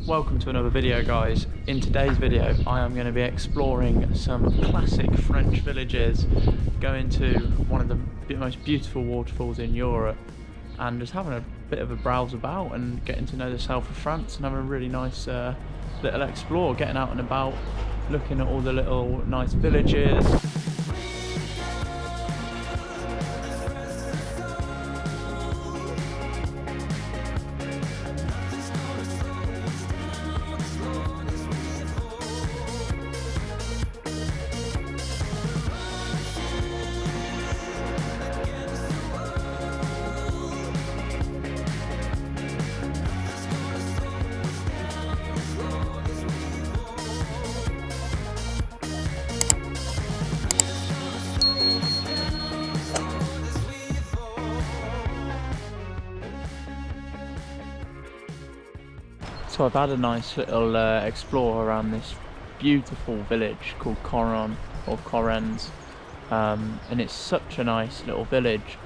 Welcome to another video, guys. In today's video I am going to be exploring some classic French villages, going to one of the most beautiful waterfalls in Europe, and just having a bit of a browse about and getting to know the south of France and having a really nice little explore, getting out and about, looking at all the little nice villages. So I've had a nice little explore around this beautiful village called Correns, and it's such a nice little village.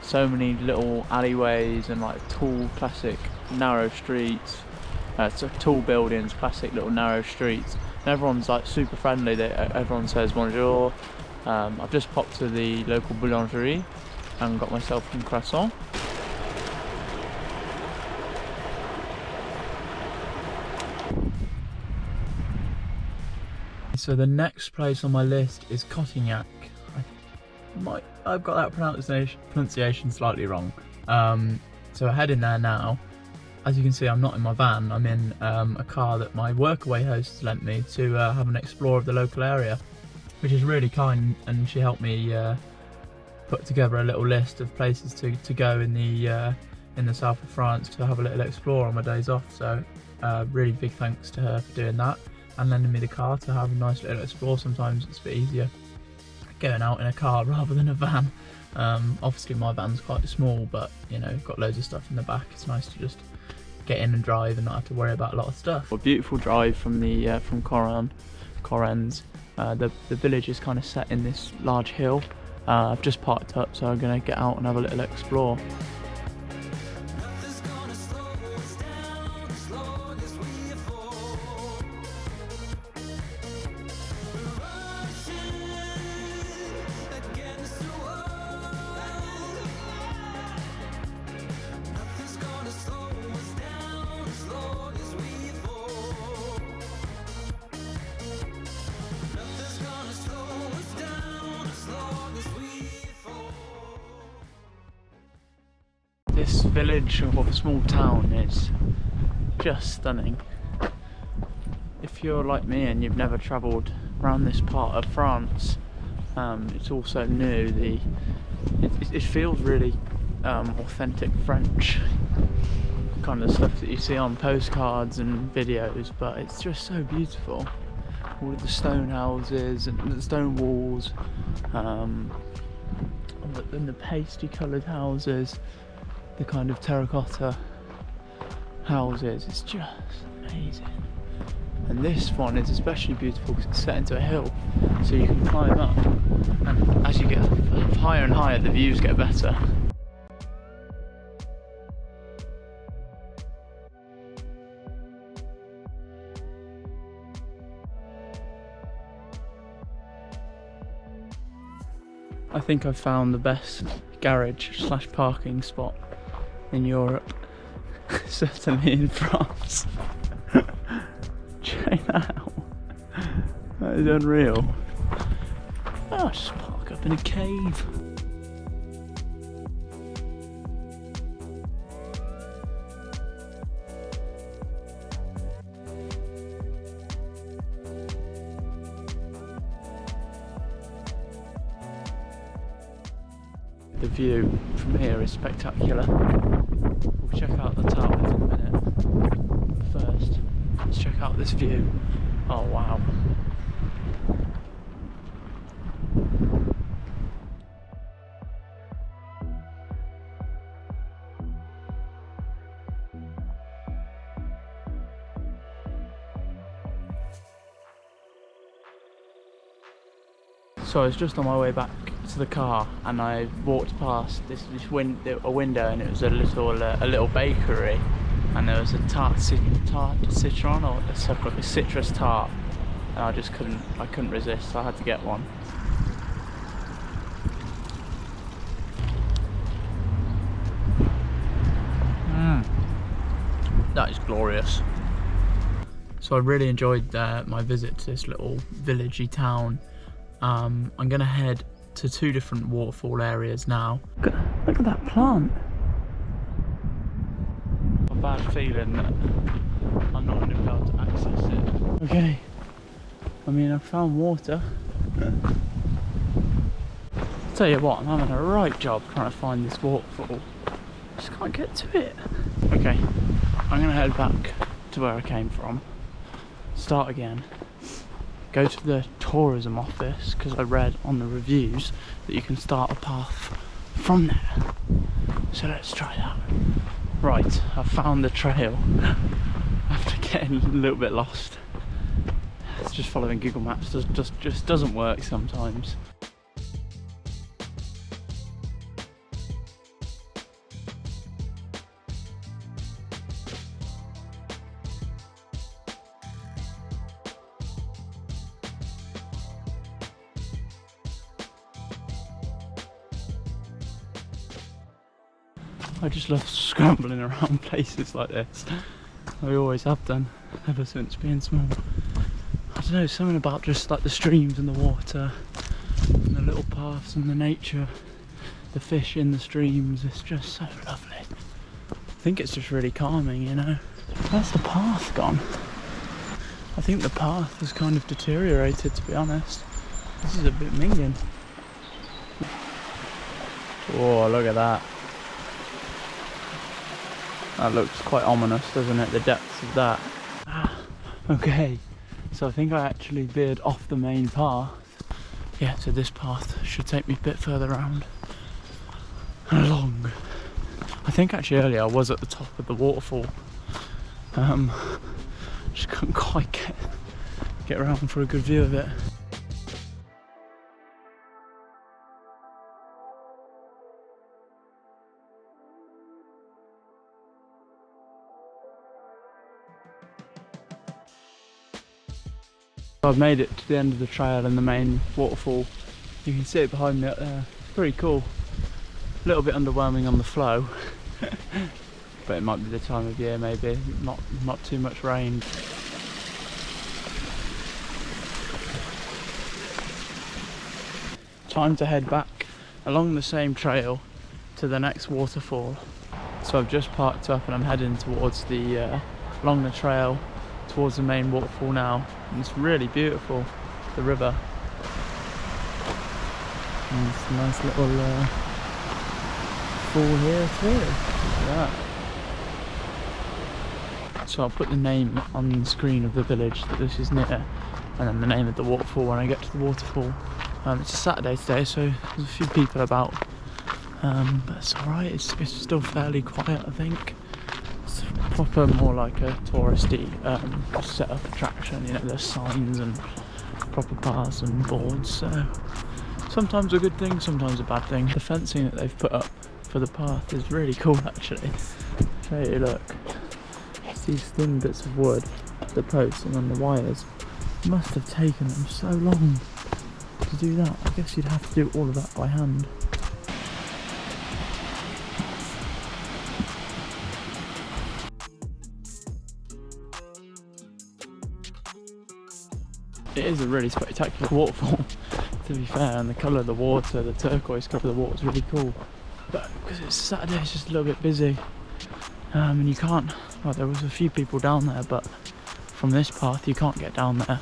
So many little alleyways and like tall classic narrow streets, tall buildings, classic little narrow streets, and everyone's like super friendly. Everyone says bonjour. I've just popped to the local boulangerie and got myself some croissant. So the next place on my list is Cotignac. I've got that pronunciation slightly wrong. So we're heading there now. As you can see, I'm not in my van. I'm in a car that my workaway host has lent me to have an explore of the local area, which is really kind, and she helped me put together a little list of places to go in the south of France to have a little explore on my days off. So really big thanks to her for doing that and lending me the car to have a nice little explore. Sometimes it's a bit easier going out in a car rather than a van. Obviously my van's quite small, but you know, got loads of stuff in the back. It's nice to just get in and drive and not have to worry about a lot of stuff. A beautiful drive from the from Correns. The village is kind of set in this large hill. I've just parked up, so I'm going to get out and have a little explore. This village or small town is just stunning. If you're like me and you've never travelled around this part of France, it's also new. It feels really authentic French, kind of stuff that you see on postcards and videos, but it's just so beautiful. All of the stone houses and the stone walls, and the pasty coloured houses, the kind of terracotta houses. It's just amazing. And this one is especially beautiful because it's set into a hill, so you can climb up, and as you get higher and higher the views get better. I think I've found the best garage / parking spot in Europe, certainly in France. Check that out. That is unreal. I'll just park up in a cave. The view from here is spectacular. We'll check out the towers in a minute. First, let's check out this view. Oh wow. So I was just on my way back to the car and I walked past a window, and it was a little bakery, and there was a tart citron, or a citrus tart, and I couldn't resist, so I had to get one. That is glorious. So I really enjoyed my visit to this little villagey town. I'm gonna head to 2 different waterfall areas now. Look at that plant. A bad feeling that I'm not gonna be able to access it. Okay, I mean, I've found water. Tell you what, I'm having a right job trying to find this waterfall. Just can't get to it. Okay, I'm gonna head back to where I came from, start again, go to the tourism office, because I read on the reviews that you can start a path from there. So let's try that. Right, I've found the trail after getting a little bit lost. It's just following Google Maps just doesn't work sometimes. I just love scrambling around places like this. I always have done, ever since being small. I don't know, something about just like the streams and the water, and the little paths and the nature, the fish in the streams, it's just so lovely. I think it's just really calming, you know. Where's the path gone? I think the path has kind of deteriorated, to be honest. This is a bit minging. Oh, look at that. That looks quite ominous, doesn't it? The depths of that. Okay, so I think I actually veered off the main path. Yeah, so this path should take me a bit further around and along. I think actually earlier I was at the top of the waterfall. Just couldn't quite get around for a good view of it. I've made it to the end of the trail and the main waterfall. You can see it behind me up there. It's pretty cool. A little bit underwhelming on the flow, but it might be the time of year, maybe. Not too much rain. Time to head back along the same trail to the next waterfall. So I've just parked up and I'm heading towards along the trail towards the main waterfall now, and it's really beautiful, the river. And it's a nice little fall here too. Look at that. So I'll put the name on the screen of the village that this is near, and then the name of the waterfall when I get to the waterfall. It's a Saturday today, so there's a few people about, but it's alright, it's still fairly quiet, I think. Proper, more like a touristy set up attraction, you know, there's signs and proper paths and boards, so sometimes a good thing, sometimes a bad thing. The fencing that they've put up for the path is really cool actually. Show you, look, it's these thin bits of wood, the posts and then the wires. It must have taken them so long to do that. I guess you'd have to do all of that by hand. It is a really spectacular waterfall, to be fair, and the colour of the water, the turquoise colour of the water is really cool. But because it's Saturday, it's just a little bit busy, and you can't, well, there was a few people down there, but from this path you can't get down there.